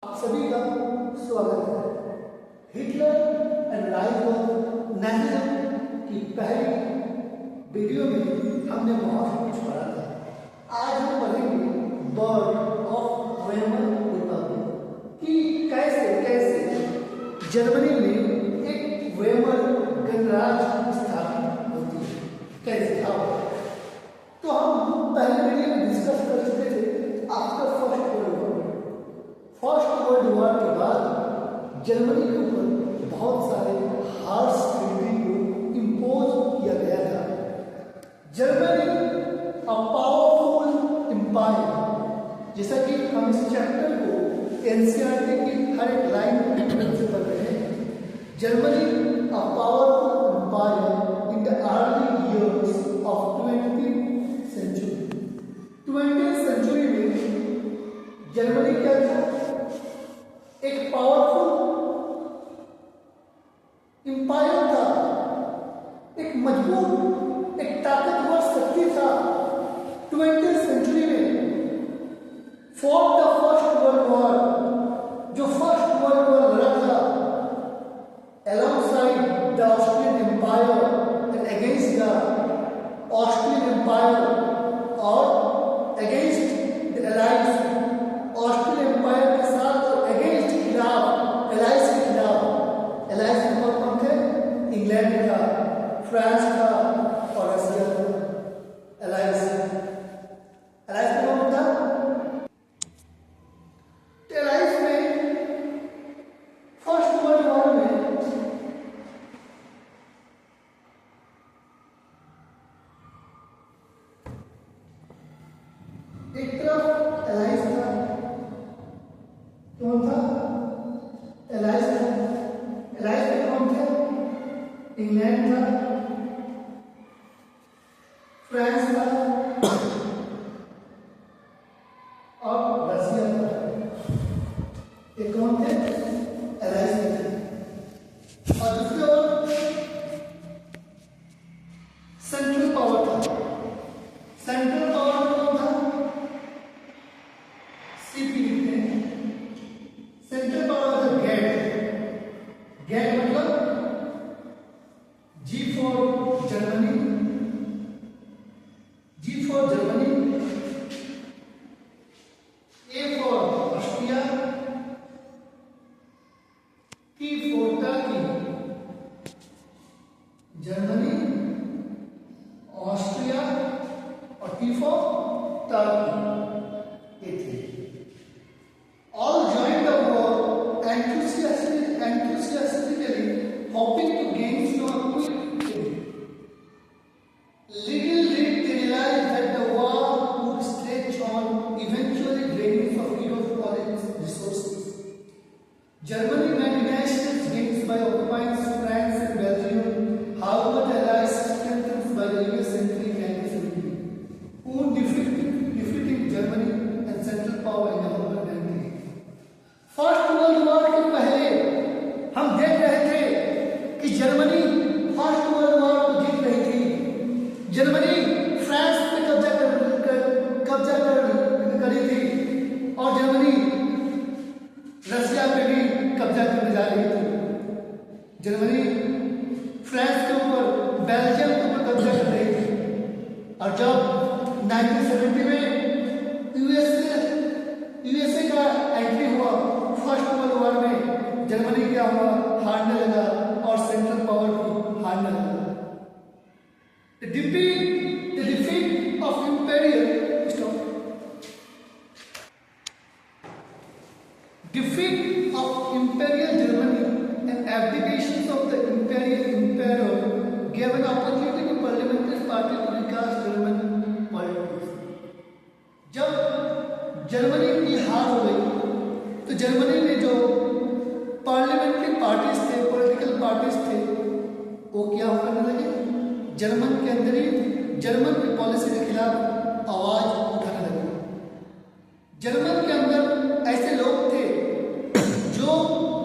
आप सभी का स्वागत है। Hitler and rise of Nazism की पहली वीडियो में हमने बहुत कुछ पढ़ा था। आज हम पढ़ेंगे बर्थ ऑफ वेमर रिपब्लिक कि कैसे कैसे जर्मनी में एक वेमर गणराज्य स्थापित होती है, कैसे था। तो हम पहले वीडियो में डिस्कस कर चुके थे after first world war. First world war के बाद जर्मनी के ऊपर बहुत सारे हार्श ट्रीटी को इम्पोज किया गया था। जर्मनी अ पावरफुल एम्पायर, जैसा कि हम इस चैप्टर को एनसीईआरटी की हर एक लाइन से पढ़ रहे हैं। Germany a powerful empire in the early years of 20th century. 20th century में जर्मनी क्या था? एक पावरफुल एम्पायर था, एक मजबूत, एक ताकतवर शक्ति था। 20th सेंचुरी में for the first world war, जो फर्स्ट वर्ल्ड वॉर लड़ा था alongside the Austrian Empire and against the Austrian Empire और against the Allies, Austrian empire के साथ और अगेंस्ट खिलाफ, एलाइज के खिलाफ। एलाइज में कौन थे? इंग्लैंड था, फ्रांस था और रशिया था। एलाइज में कौन था? एलाइज में फर्स्ट वर्ल्ड वॉर में एक तरफ एलाइज था, कौन था? एलाइज था। एलाइज में कौन थे? इंग्लैंड था, फ्रांस था और रशिया था। ये कौन थे? एलाइज में थे। और दूसरी ओर सेंट्रल पावर था। सेंट्रल पावर कौन था? सीपी लिखते हैं। Central power of the gate मतलब G for Germany, G for Germany, A for Austria, T for Turkey. Germany, Austria और टी फॉर टर्की। ये थे। All joined the war enthusiastically, hoping to gain some quick gain. Little did they realize that the war would stretch on, eventually draining of Europe all its resources. Germany managed its gains by occupying France and Belgium. However, the Allies strengthened by the US entry in 1970, who defeating Germany and Central Power in November 1990. First world war के पहले हम देख रहे थे कि Germany first world war को जीत रही थी। जर्मनी फ्रांस पे कब्जा कर रही थी और जर्मनी रशिया पे भी कब्जा करने जा रही थी। जर्मनी फ्रांस के ऊपर, बेल्जियम के ऊपर कब्जा कर रही थी। और जब 1970 में यूएसए का एंट्री हुआ फर्स्ट वर्ल्ड वॉर में, जर्मनी क्या हुआ? हारने लगा और सेंट्रल पावर भी हारने लगा। The defeat of imperial Germany and abdications of the imperial emperor gave an opportunity to parliamentary party to recast German politics. जब जर्मनी की हार हो गई तो जर्मनी में जो पार्लियामेंट्री पार्टीज थे, पॉलिटिकल पार्टीज थे, वो क्या करने लगे? जर्मन के अंदर ही जर्मन की पॉलिसी के खिलाफ आवाज उठाने लगे। जर्मन के अंदर ऐसे लोग थे जो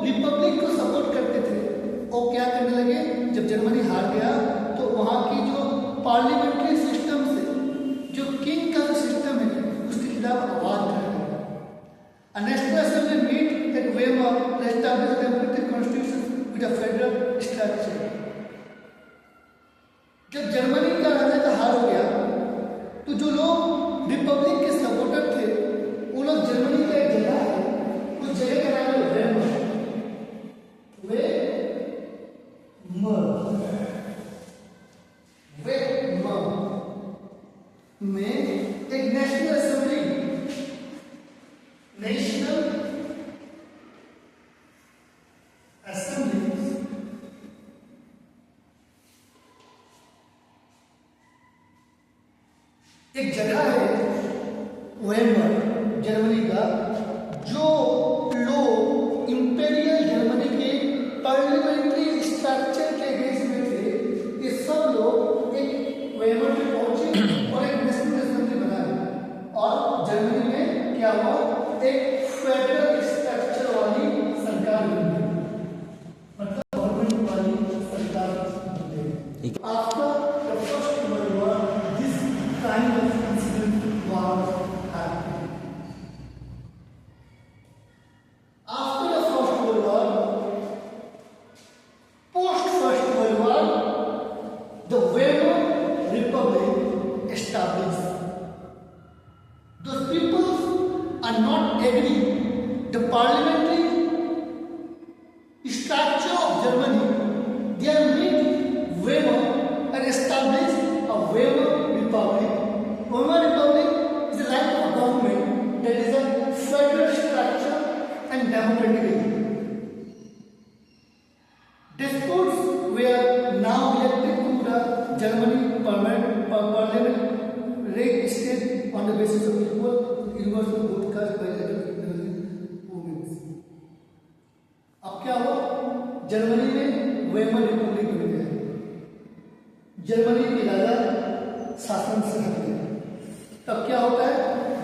रिपब्लिक को सपोर्ट करते थे, वो क्या करने लगे? जब जर्मनी हार गया तो वहां की जो पार्लियामेंट्री सिस्टम से, जो किंग का सिस्टम है, उसके खिलाफ आवाज उठाने लगे। A national assembly meet एक जगह है वेमर जर्मनी का, जो लोग इंपेरियल जर्मनी के पार्लियामेंट्री स्ट्रक्चर के बेस में थे, ये सब लोग एक वेमर में पहुंचे और एक नेशनल असेंबली बनाई और जर्मनी में क्या हुआ, एक फेडरल स्ट्रक्चर वाली सरकार बनी, मतलब गवर्नमेंट वाली सरकार बनी। After the first world war this kind of incident was happening. After the first world war, post first world war, the Weimar Republic established. Those people are not agree. The parliamentary structure of Germany, they are made Weimar and established a Weimar Republic. Weimar Republic is a like of a government that is a federal structure and democratic. Despots were now elected to the Germany parliament state on the basis of equal universal vote cast by women. अब क्या हुआ, Germany में Weimar Republic बन गया, Germany के राजा शासन से हट गए। तब क्या होता है,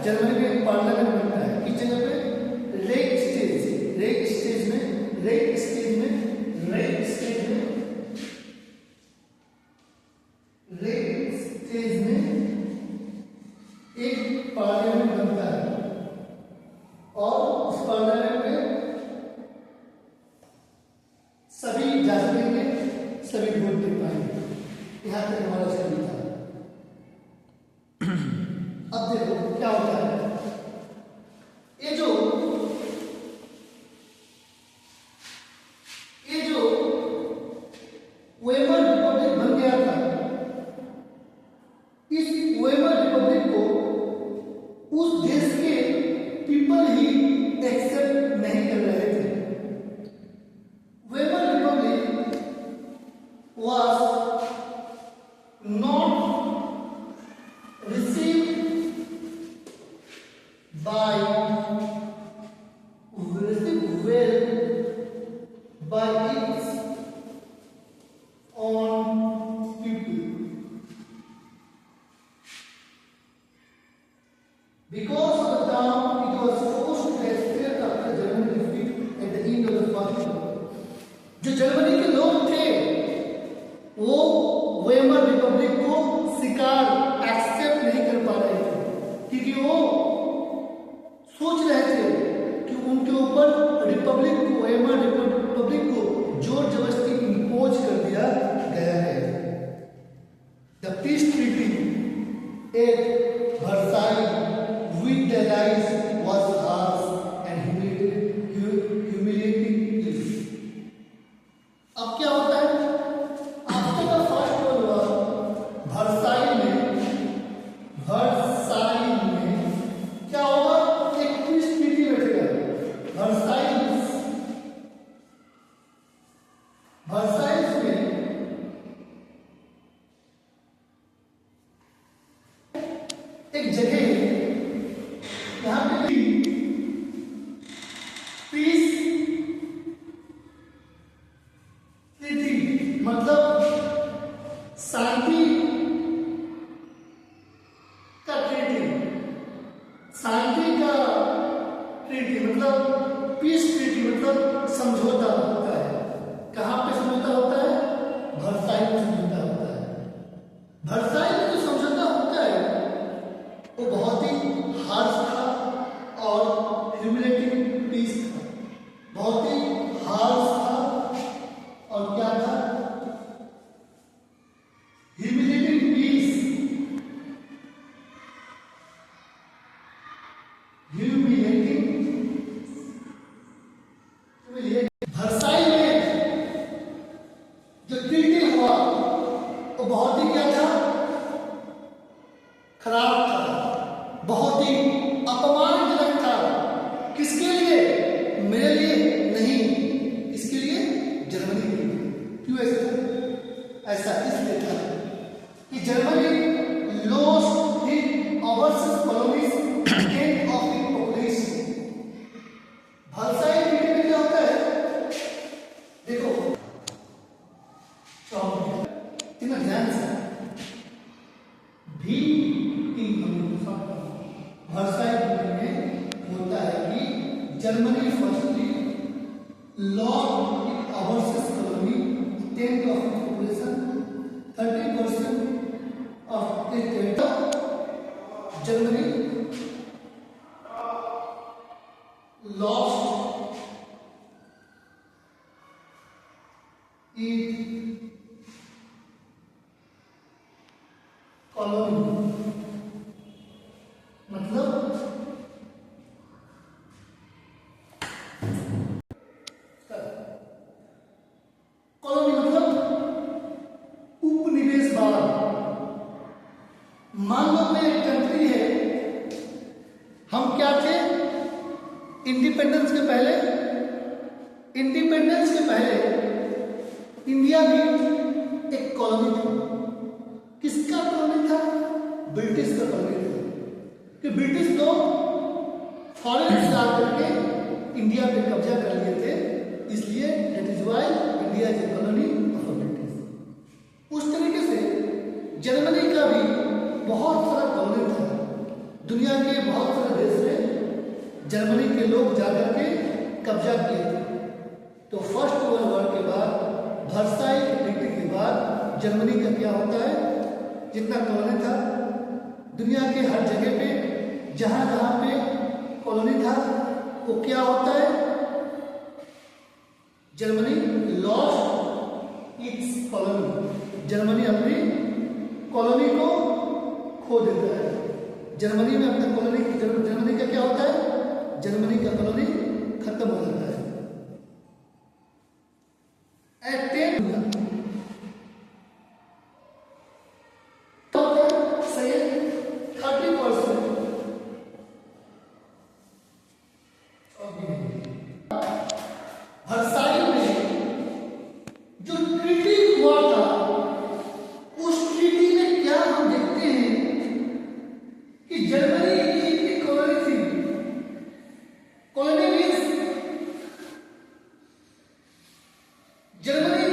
जर्मनी में एक पार्लियामेंट बनता है, किस जगह पे, रेक स्टेज में एक पार्लियामेंट बनता है और उस पार्लियामेंट में सभी जा सकेंगे, सभी वोट दे पाएंगे। यहां तक हमारा सभी था। अब देखो क्या होता है, ये जो वेमर रिपब्लिक बन गया था, इस वेमर रिपब्लिक को उस देश के पीपल ही एक्सेप्ट नहीं कर रहे थे। Weimar Republic was not received well by its own people, because of the time it was forced to expel after German defeat at the end of the First World War. जो Germany के लोग थे वो Weimar Republic को स्वीकार accept नहीं कर पा रहे थे, क्योंकि वो सोच रहे थे कि उनके ऊपर रिपब्लिक को, वेमर रिपब्लिक को जोर जबरदस्ती इम्पोज कर दिया गया है। The peace treaty at Versailles with the allies was harsh and humiliating. अब क्या होता है, after the first world war Versailles में क्या होगा, एक पीस ट्रीटी बैठेगा। वर्साइल में एक जगह है, यहाँ पे पीस ट्रीटी मतलब शांति का ट्रीटी, मतलब पीस ट्रीटी मतलब समझौता होता है। कहाँ पे समझौता होता है, वर्साइल में समझौता होता है। वर्साइल में जो समझौता होता है वो बहुत ही हार्श था और ह्यूमिलेटिंग पीस था, बहुत ही हार्श था और क्या था, ह्यूमिलेटिंग पीस। वर्साइल में जो ट्रीटी हुआ वो बहुत ही क्या था, खराब था, बहुत ही अपमानजनक था। किसके लिए, मेरे लिए नहीं, किसके लिए, जर्मनी के लिए। क्यों ऐसा इसलिए था कि Germany lost his overseas colonies tenth of the population. Versailles treaty में क्या होता है? देखो इतना ध्यान से भी वर्साई ट्रीटी में होता है कि Germany firstly lost its overseas colony 10th of its population 30% of its territory. Germany lost its colony मतलब कॉलोनी मतलब उपनिवेशवाद। मान लो मैं एक कंट्री है, हम क्या थे इंडिपेंडेंस के पहले? इंडिपेंडेंस के पहले इंडिया भी एक कॉलोनी थी। किसका कॉलोनी था? ब्रिटिश का कॉलोनी था। कि ब्रिटिश लोग फॉरेन से आकर के इंडिया पे कब्जा कर लिए थे, इसलिए that is why India is a colony of British. उस तरीके से जर्मनी का भी बहुत सारा कॉलोनी था। दुनिया के बहुत सारे देश में जर्मनी के लोग जाकर के कब्जा किए थे। तो फर्स्ट वर्ल्ड वॉर के बाद वर्साई ट्रीटी के बाद जर्मनी का क्या होता है? जितना कॉलोनी था दुनिया के हर जगह पे जहां जहां पे कॉलोनी था वो क्या होता है? Germany lost its colony. Germany अपनी कॉलोनी को खो देता है। जर्मनी में अपने कॉलोनी जर्मनी का क्या होता है? जर्मनी का कॉलोनी खत्म हो जाता है। वर्साई में जो ट्रीटी हुआ था उस ट्रीटी में क्या हम देखते हैं कि जर्मनी की एक कॉलोनी थी। कॉलोनी मीन्स जर्मनी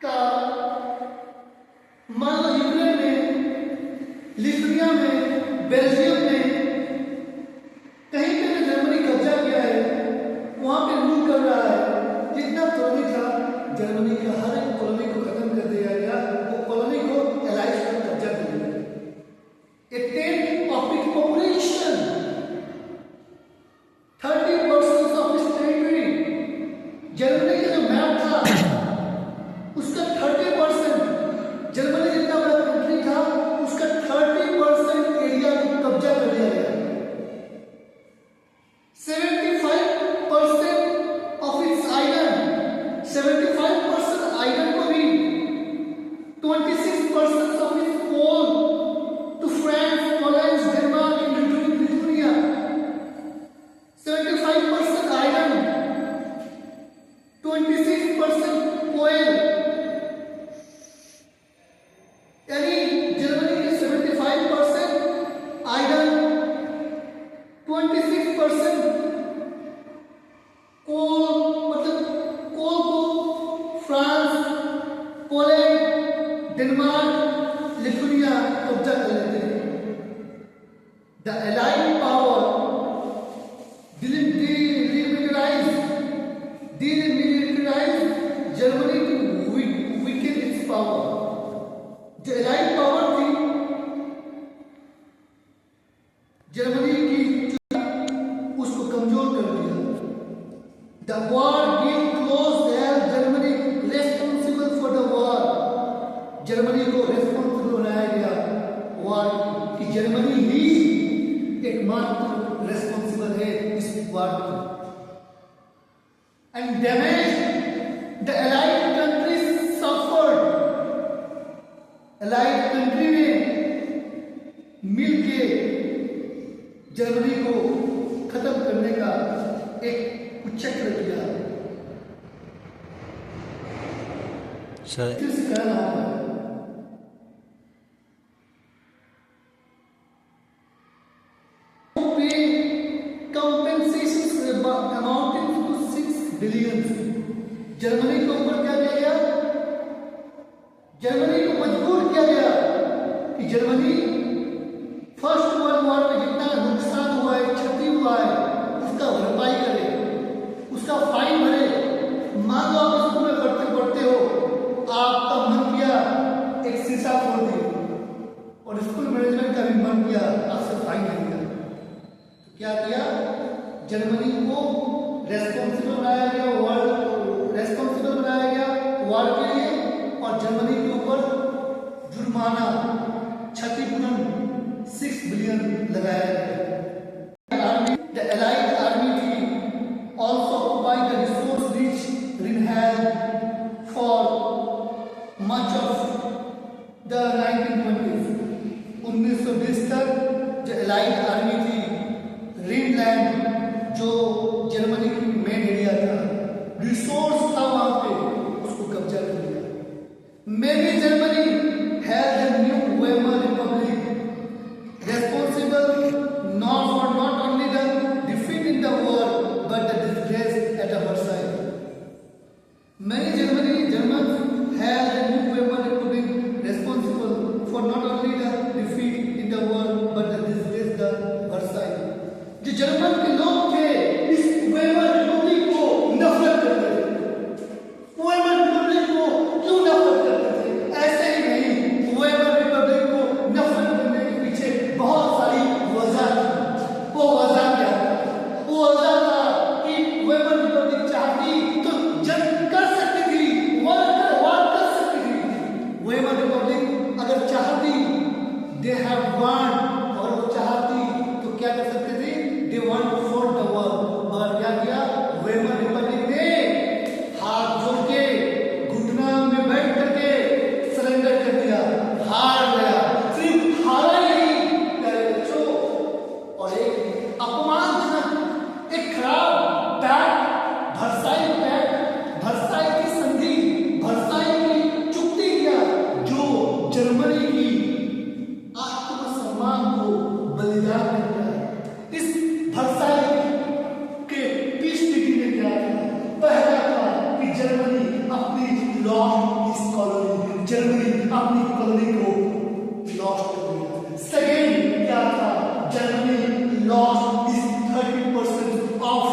का मान लो यूक्रेन में, लिथुआनिया में, बेल्जियम में कहीं पे भी जर्मनी कब्जा किया है, वहां पे रूल कर रहा है। जितना कॉलोनी था जर्मनी का हर एक कॉलोनी को खत्म कर दिया गया। वो कॉलोनी को एलाइज पर कब्जा कर लिया। A tenth of its population, 30% of its territory, Germany का जो मैप था उसका 30%, जर्मनी जितना बड़ा कंट्री था उसका 30% एरिया को कब्जा कर लिया गया। 75% of its island, 75% island को भी, 26% of its coal to France, Poland, Denmark and Lithuania, 75% island, 26% coal। यानी जर्मनी के 75% island, 26% कोल, मतलब कोल को फ्रांस, पोलैंड, डेनमार्क, लिथुआनिया कब्जा कर लेते हैं। The allied power demilitarized Germany to weaken its power। जो एलाइड पावर थी जर्मनी की उसको कमजोर कर दिया। The war being closed as Germany responsible for the war। Germany को रेस्पॉन्सिबल बनाया गया वार कि जर्मनी ही एकमात्र रेस्पॉन्सिबल है इस वार की। And damage the allied countries suffered. Allied country ने मिलके जर्मनी को खत्म करने का एक चक्र किया। फिर से कहना होगा बिलियन। जर्मनी के ऊपर क्या किया गया? जर्मनी को मजबूर किया गया कि जर्मनी फर्स्ट वर्ल्ड वॉर में जितना नुकसान हुआ है, क्षति हुआ है, उसका भरपाई करे, उसका फाइन भरे। मान लो आप स्कूल में पढ़ते हो, आपका मन किया एक शीशा फोड़ दिया, और स्कूल मैनेजमेंट का भी मन किया आपसे फाइन ले लिया, तो क्या किया? जर्मनी को रेस्पॉन्सिबल बनाया गया, रेस्पॉन्सिबल बनाया गया वॉर के लिए, और जर्मनी के ऊपर जुर्माना, क्षतिपूर्ण 6 बिलियन लगाया गया। The Allied army team also occupied the resource-rich Rhine for much of the 1920s. 1920 तक जो Allied army थी, रिनलैंड जो जर्मनी की मेन एरिया था, रिसोर्स था वहां पे, उसको कब्जा कर लिया। Maybe Germany had a new Weimar Republic responsible not only the defeat in the war but the disgrace at Versailles. Many Germans had a new Weimar Republic responsible for not only the defeat in the war but the disgrace at Versailles. जो German के लोग थे इस Weimar Republic को नफरत करते थे। Weimar Republic को क्यों नफरत करते थे? ऐसे ही नहीं, वेमर रिपब्लिक को नफरत करने के पीछे बहुत सारी वजह थी। वो वजह क्या था? वो वजह था कि वेमर रिपब्लिक चाहती तो जंग कर सकती थी, वार कर सकती थी। वेमर रिपब्लिक अगर चाहती, दे हैव वांट, और वो चाहती तो क्या कर सकते थे? They want to fought the war, मगर क्या किया? वेमर रिपब्लिक ने हाथ जोड़ के, घुटना में बैठ करके सरेंडर कर दिया, हार गया। सिर्फ हारा ही नहीं प्यारे बच्चों, और एक अपमानजनक, एक खराब भरसाई की संधि, भरसाई की चुक्ति किया, जो जर्मनी की आत्मसम्मान को बलिदान कर दिया। इस भरसाई के पीस ट्रीटी में क्या था? पहला था कि जर्मनी अपनी लॉस्ट इस कॉलोनी, जर्मनी अपनी कॉलोनी को लॉस्ट कर दिया। सेकेंड क्या था? Germany lost is 30% of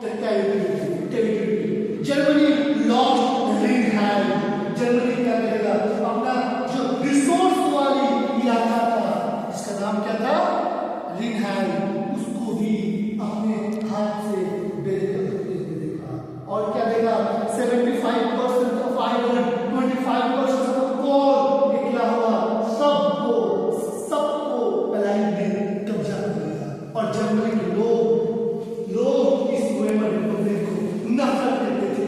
the territory. Germany lost रिनहाइम। जर्मनी क्या करेगा? अपना जो रिसोर्स वाली इलाका था, इसका नाम क्या था? रिनहाइम, उसको भी अपने हाथ से देखा। और क्या देगा? 75% ऑफ आयरन, 25% ऑफ कोल निकला हुआ, सबको अलाइड में कब्जा कर लिया। और जर्मनी के लोग इस वेमर रिपब्लिक को नफरत करते थे,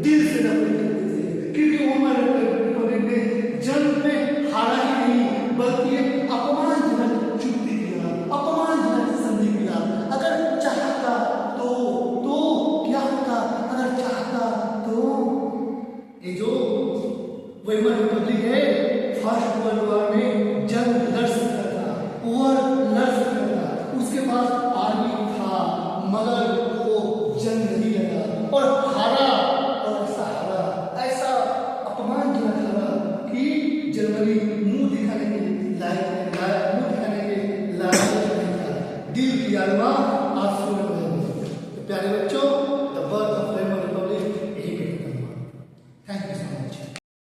दिल से नफरत करते थे, क्योंकि वेमर रिपब्लिक ने जंग में हारा ही नहीं बल्कि अपमानजनक चुक्ति किया, अपमानजनक संधि किया। अगर चाहता तो क्या होता? अगर चाहता तो ये जो वेमर रिपब्लिक है, फर्स्ट वर्ल्ड वॉर में जंग लड़ सकता था, लड़ सकता था, उसके पास आर्मी था, मगर वो जंग नहीं लड़ा और हारा, और ऐसा अपमानजनक हारा कि जर्मनी मुंह दिखाने के लायक नहीं था। दिल की अरमान